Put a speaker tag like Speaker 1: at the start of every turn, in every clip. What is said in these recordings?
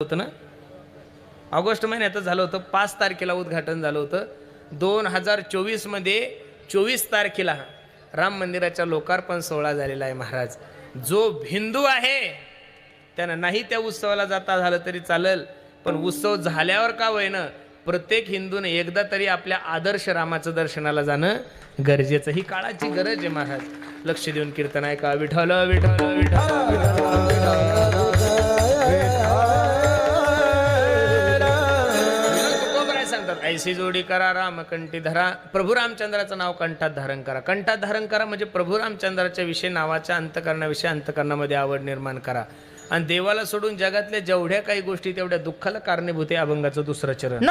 Speaker 1: होतं ना, ऑगस्ट महिन्यात झालं होतं. 5 तारखेला उद्घाटन झालं होतं. 2024 मध्ये 24 तारखेला राम मंदिराच्या लोकार्पण सोहळा झालेला आहे. महाराज, जो हिंदू आहे त्यानं नाही त्या उत्सवाला जाता झालं तरी चालेल, पण उत्सव झाल्यावर का होईना प्रत्येक हिंदूने एकदा तरी आपल्या आदर्श रामाचं दर्शनाला जाणं गरजेचं. ही काळाची गरज आहे. महाराज, लक्ष देऊन कीर्तन ऐका. विठ्ठल विठ्ठल विठ्ठल ऐसी जोडी करा राम कंठी धरा. प्रभू रामचंद्राचं नाव कंठात धारण करा. कंठात धारण करा म्हणजे प्रभू रामचंद्राच्या विषयी नावाच्या अंतकरणाविषयी अंतकरणामध्ये आवड निर्माण करा. आणि देवाला सोडून जगातल्या जेवढ्या काही गोष्टी तेवढ्या दुःखाला कारणीभूत आहे. अभंगाचं दुसरं चरण.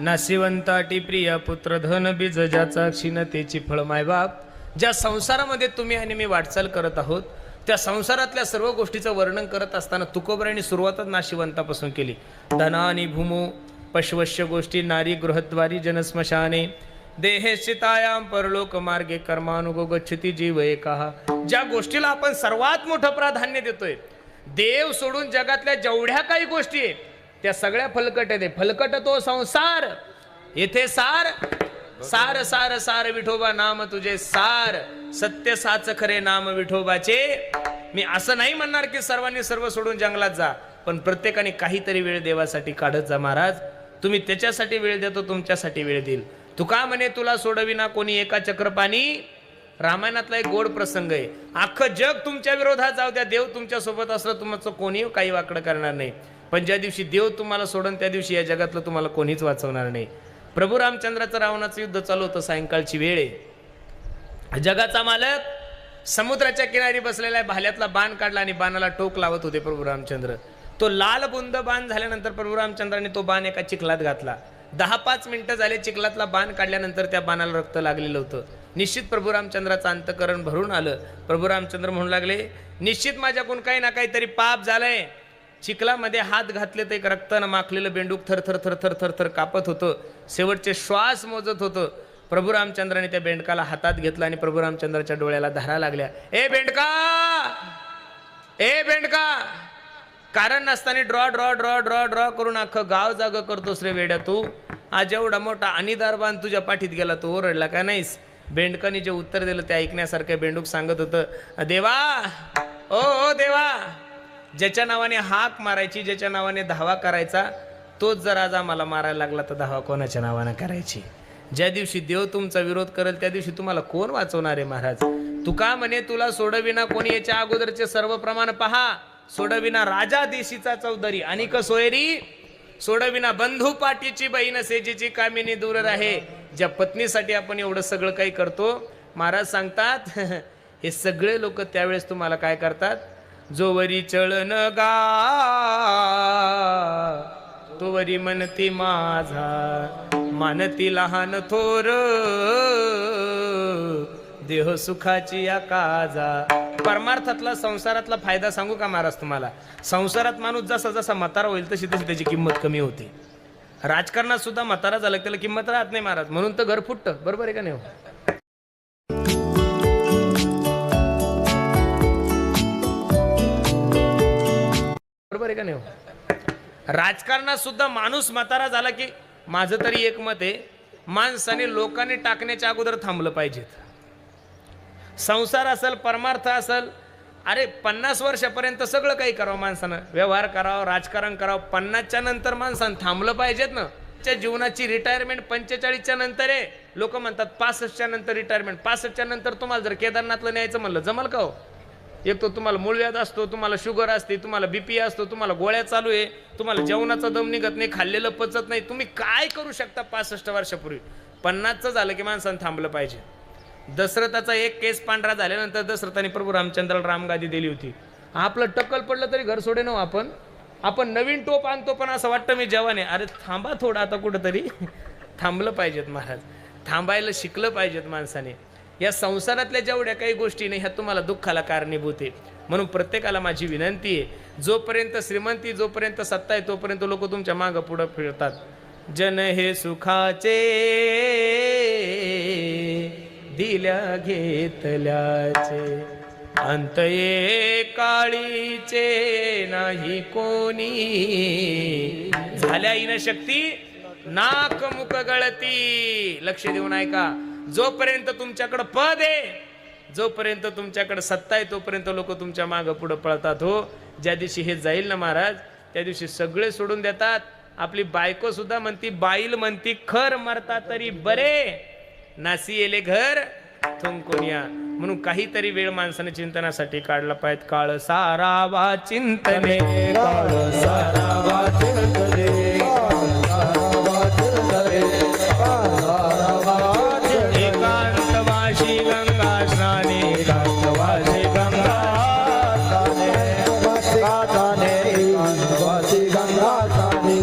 Speaker 1: नाशिवंताटी प्रिय पुत्र धन बीज ज्याचा क्षीणतेची फळ. मायबाप, ज्या संसारामध्ये तुम्ही आणि मी वाटचाल करत आहोत त्या संसारातल्या सर्व गोष्टीचं वर्णन करत असताना तुकोबरायांनी सुरुवातच नाशिवंतापासून केली. धनानी भूमो पशवश्य गोष्टी नारी गृहद्वारी जनस्मशाने देहे स्थितायाम परलोक मार्गे कर्मानुगो गच्छति जीव एकाहा. ज्या गोष्टीला आपण सर्वात मोठं प्राधान्य देतोय, देव सोडून जगातल्या जेवढ्या काही गोष्टी आहेत त्या सगळ्या फलकट आहेत. फलकट तो संसार. येथे सार सार सार सार विठोबा नाम तुझे सार. सत्य साच खरे नाम विठोबाचे. मी असं नाही म्हणणार की सर्वांनी सर्व सोडून जंगलात जा, पण प्रत्येकाने काहीतरी वेळ देवासाठी काढत जा. महाराज, तुम्ही त्याच्यासाठी वेळ देतो, तुमच्यासाठी वेळ देईल. तुका म्हणे तुला सोडविना कोणी एका चक्रपाणी. रामायणातला एक गोड प्रसंग आहे. अख्खं जग तुमच्या विरोधात जाऊ द्या, देव तुमच्या सोबत असलं तुमचं कोणी काही वाकडं करणार नाही. पण ज्या दिवशी देव तुम्हाला सोडून त्या दिवशी या जगातलं तुम्हाला कोणीच वाचवणार नाही. प्रभू रामचंद्राचं रावणाचं युद्ध चालू होतं. सायंकाळची वेळ आहे. जगाचा मालक समुद्राच्या किनारी बसलेला आहे. भाल्यातला बाण काढला आणि बाणाला टोक लावत होते प्रभू रामचंद्र. तो लाल बुंद बाण झाल्यानंतर प्रभू रामचंद्राने तो बाण एका चिखलात घातला. 10-5 मिनिटं झाले. चिखलातला बाण काढल्यानंतर त्या बाणाला रक्त लागलेलं होतं. निश्चित प्रभू रामचंद्राचं अंतकरण भरून आलं. प्रभू रामचंद्र म्हणू लागले, निश्चित माझ्याकडून काही ना काहीतरी पाप झालंय. चिखलामध्ये हात घातले तर एक रक्तानं माखलेलं बेंडूक थरथर थरथर थरथर कापत होतं. शेवटचे श्वास मोजत होतं. प्रभू रामचंद्राने त्या बेंडकाला हातात घेतला आणि प्रभू रामचंद्राच्या डोळ्याला धारा लागल्या. ए बेंडका, ए बेंडका, कारण नसताना draw draw draw draw draw करून अख्खं गाव जाग करतोस रे वेड्या तू. आज एवढा मोठा अनिदार बांध तुझ्या पाठीत गेला, तू ओरडला का नाहीस? बेंडकाने जे उत्तर दिलं ते ऐकण्यासारखं बेंडूक सांगत होतं, देवा ओ देवा, ज्याच्या नावाने हाक मारायची, ज्याच्या नावाने धावा करायचा तोच जर आज आम्हाला मारायला लागला तर धावा कोणाच्या नावानं करायची? ज्या दिवशी देव तुमचा विरोध करेल त्या दिवशी तुम्हाला कोण वाचवणार आहे महाराज? तुका म्हणे तुला सोडविना कोणी, याच्या अगोदरचे सर्व प्रमाण पहा. सोडविना राजा देशीचा चौधरी, अनिक सोयरी सोडविना बंधू पाठीची बहीण सेजेची कामिनी दूर राहे. ज्या पत्नीसाठी आपण एवढं सगळं काही करतो, महाराज सांगतात हे सगळे लोक त्यावेळेस तुम्हाला काय करतात? जोवरी चळन गा तोवरी मनती माझा, मानती लहान थोर देह सुखाची या काजा. परमार्थातला संसारातला फायदा सांगू का महाराज तुम्हाला? संसारात माणूस जसा जसा म्हातारा होईल तशी तशी त्याची किंमत कमी होते. राजकारणात सुद्धा म्हातारा झाला त्याला किंमत राहत नाही महाराज, म्हणून तर घर फुटतं. बरोबर आहे का नाही? बरोबर आहे का नाही? राजकारणात सुद्धा माणूस म्हातारा झाला की माझं तरी एक मत आहे, माणसाने लोकांनी टाकण्याच्या अगोदर थांबलं पाहिजेत. संसार असेल, परमार्थ असेल, अरे 50 वर्षापर्यंत सगळं काही करावं माणसानं, व्यवहार करावं, राजकारण करावं. 50च्या नंतर माणसानं थांबलं पाहिजेत ना. त्या जीवनाची रिटायरमेंट 45च्या नंतर आहे. लोक म्हणतात 65च्या नंतर रिटायरमेंट. 65च्या नंतर तुम्हाला जर केदारनाथला न्यायचं म्हणलं जमल का हो? एक तो तुम्हाला मूळव्याध असतो, तुम्हाला शुगर असते, तुम्हाला बीपी असतो, तुम्हाला गोळ्या चालू आहे, तुम्हाला जेवणाचा दम निघत नाही, खाल्लेलं पचत नाही, तुम्ही काय करू शकता 65 वर्षापूर्वी? 50चं झालं की माणसानं थांबलं पाहिजे. दशरथाचा एक केस पांढरा झाल्यानंतर दशरथाने प्रभू रामचंद्राला रामगादी दिली होती. आपलं टक्कल पडलं तरी घर सोडे ना आपण नवीन टोप आणतो, पण असं वाटतं मी जवान आहे. अरे थांबा थोडं, आता कुठंतरी थांबलं पाहिजेत महाराज. थांबायला शिकलं पाहिजेत माणसाने. या संसारातल्या जेवढ्या काही गोष्टी नाही ह्या तुम्हाला दुःखाला कारणीभूत आहे. म्हणून प्रत्येकाला माझी विनंती आहे, जोपर्यंत श्रीमंती, जोपर्यंत सत्ता आहे, तोपर्यंत लोक तुमच्या मागं पुढं फिरतात. जन हे सुखाचे दिल्या घेतल्याचे, अंत ये काळीचे नाही कोणी. झाल्या इन शक्ती नाक मुख गळती. लक्ष देऊन ऐका. जोपर्यंत तुमच्याकडे पद आहे, जोपर्यंत तुमच्याकडे सत्ता आहे, तोपर्यंत लोक तुमच्या मागं पुढं पळतात हो. ज्या दिवशी हे जाईल ना महाराज, त्या दिवशी सगळे सोडून देतात. आपली बायको सुद्धा म्हणती, बाईल म्हणती खर मरता तरी बरे, नासी येले घर थुंकोनिया. म्हणून काहीतरी वेळ माणसाने चिंतनासाठी काढला पाहिजे. काळ सारावा चिंतने, काळ सारावा चिंतने, एकांतवासी गंगा स्नाने, एकांतवासी गंगा स्नाने, एकांतवासी गंगा स्नाने.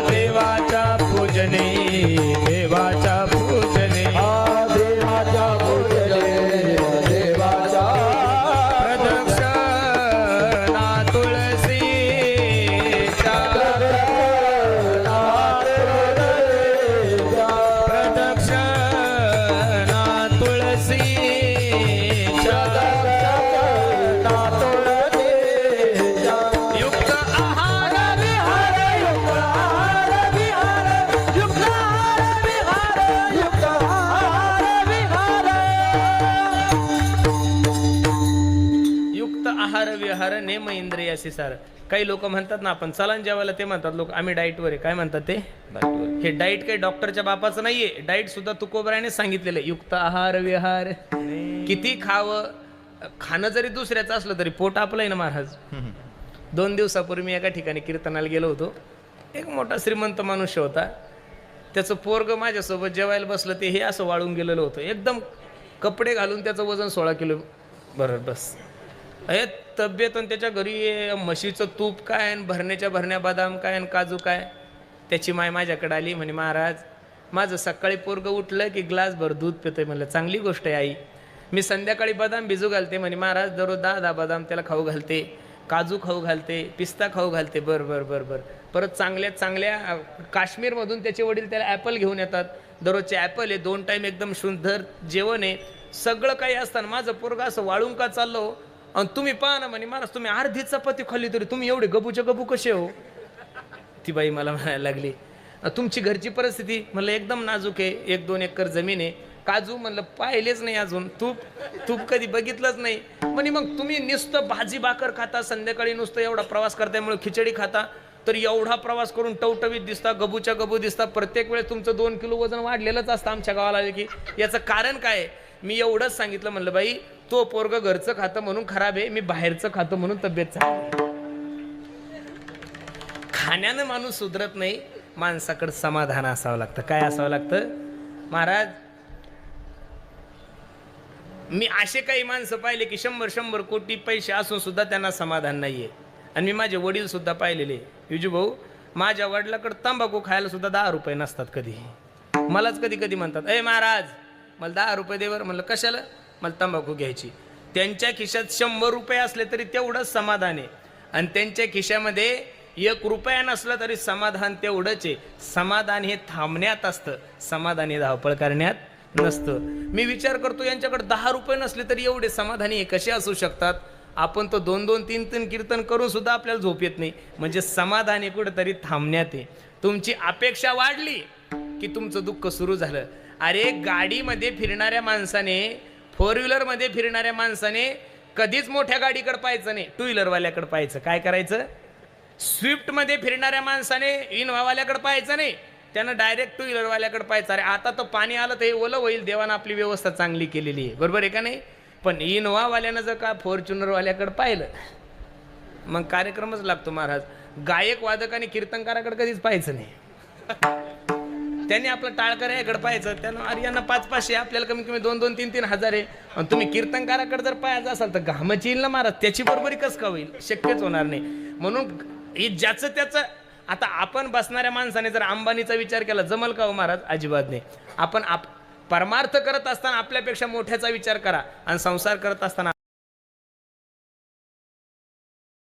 Speaker 1: देवाच्या पूजने, देवाच्या पूजने, देवाच्या पूजने, देवाच्या प्रदक्षिणा तुळसीच्या, प्रदक्षिणा तुळसीच्या, युक्त आहार विहार, युक्त आहार विहार, युक्त आहार विहार, युक्त आहार विहार, युक्त आहार विहार नेम इंद्रियासी सार. काही लोक म्हणतात ना आपण चला जेवायला, ते म्हणतात लोक आम्ही डाईटवर आहे. काय म्हणतात ते? हे डाईट काही डॉक्टरच्या बापाचं नाहीये. डाईट सुद्धा तुकोबराने सांगितलेलं आहे. युक्त आहार विहार. किती खावं, खाणं जरी दुसऱ्याचं असलं तरी पोट आपलं आहे ना महाराज. 2 दिवसापूर्वी मी एका ठिकाणी कीर्तनाला गेलो होतो. एक मोठा श्रीमंत मनुष्य होता. त्याचं पोरग माझ्यासोबत जेवायला बसलं, ते हे असं वाळून गेलेलं होतं. एकदम कपडे घालून त्याचं वजन 16 किलो बरोबर बस. हे तब्येत. आणि त्याच्या घरी म्हशीचं तूप काय, भरण्याच्या भरण्या बदाम काय, आणि काजू काय. त्याची माय माझ्याकडे आली, म्हणे महाराज माझं सकाळी पोरग उठलं की ग्लासभर दूध पितंय. म्हणलं चांगली गोष्ट आहे आई. मी संध्याकाळी बदाम भिजू घालते. म्हणे महाराज दररोज 10 बदाम त्याला खाऊ घालते, काजू खाऊ घालते, पिस्ता खाऊ घालते. बर बर बर बर. परत चांगल्या चांगल्या काश्मीरमधून त्याचे वडील त्याला ॲपल घेऊन येतात. दररोजचे ॲपल आहे, 2 टाईम एकदम सुंदर जेवण आहे, सगळं काही असताना माझं पोरग असं वाळून का चाललो. आणि तुम्ही पहा ना म्हणे महाराज, तुम्ही अर्धी चपाती खाल्ली तरी तुम्ही एवढे गबूच्या गबू कसे हो? ती बाई मला म्हणायला लागली, तुमची घरची परिस्थिती? म्हणलं एकदम नाजूक आहे, 1-2 एकर जमीन आहे. काजू म्हणलं पाहिलेच नाही अजून, तूप कधी बघितलंच नाही. म्हणे मग तुम्ही नुसतं भाजी भाकर खाता, संध्याकाळी नुसतं एवढा प्रवास करतामुळे खिचडी खाता, तर एवढा प्रवास करून टवटवीत दिसता, गबूच्या गबू दिसता, प्रत्येक वेळेस तुमचं 2 किलो वजन वाढलेलंच असतं आमच्या गावाला आले की. याचं कारण काय आहे? मी एवढंच सांगितलं, म्हणलं बाई तो पोरग घरचं खातं म्हणून खराब आहे, मी बाहेरचं खातं म्हणून तब्येत चांगली. खाण्यानं माणूस सुधरत नाही, माणसाकडे समाधान असावं लागतं. काय असावं लागतं महाराज? मी असे काही माणसं पाहिले की 100 कोटी पैसे असून सुद्धा त्यांना समाधान नाहीये. आणि मी माझे वडील सुद्धा पाहिलेले. विजू भाऊ, माझ्या वडिलाकडे तंबाखू खायला सुद्धा 10 रुपये नसतात. कधी मलाच कधी कधी म्हणतात, ए महाराज मला 10 रुपये दे बरं. म्हणलं कशाला? मला तंबाखू घ्यायची. त्यांच्या खिशात 100 रुपये असले तरी तेवढंच समाधान आहे, आणि त्यांच्या खिशामध्ये 1 रुपया नसला तरी समाधान तेवढंच आहे. समाधान हे थांबण्यात असतं, समाधान हे धावपळ करण्यात नसतं. मी विचार करतो यांच्याकडे 10 रुपये नसले तरी एवढे समाधानी हे कसे असू शकतात? आपण तो 2-2, 3-3 कीर्तन करून सुद्धा आपल्याला झोप येत नाही. म्हणजे समाधान हे कुठेतरी थांबण्यात आहे. तुमची अपेक्षा वाढली की तुमचं दुःख सुरू झालं. अरे गाडीमध्ये फिरणाऱ्या माणसाने, 4 व्हीलरमध्ये फिरणाऱ्या माणसाने कधीच मोठ्या गाडीकडे पाहायचं नाही, 2 व्हीलरवाल्याकडे पाहायचं. काय करायचं? स्विफ्टमध्ये फिरणाऱ्या माणसाने इनोवावाल्याकडे पाहायचं नाही, त्यानं डायरेक्ट 2 व्हीलरवाल्याकडे पाहायचं. अरे आता तर पाणी आलं तर हे ओलं होईल, देवानं आपली व्यवस्था चांगली केलेली आहे, बरोबर आहे का नाही? पण इनोवावाल्यानं जर का फॉर्च्युनरवाल्याकडे पाहिलं मग कार्यक्रमच लागतो महाराज. गायक वादक आणि कीर्तनकाराकडे कधीच पाहायचं नाही. त्यांनी आपलं टाळकर याकडे पाहायचं. त्यानं अरे यांना 500-500, आपल्याला कमी कमी 2-2, 3-3 हजार आहे. आणि तुम्ही कीर्तनकाराकडे जर पाहायचं असाल तर घामाची येईल ना महाराज, त्याची बरोबरी कसं का होईल? शक्यच होणार नाही. म्हणून हे ज्याचं त्याचं. आता आपण बसणाऱ्या माणसाने जर अंबानीचा विचार केला जमल का हो महाराज? अजिबात नाही. आपण परमार्थ करत असताना आपल्यापेक्षा मोठ्याचा विचार करा, आणि संसार करत असताना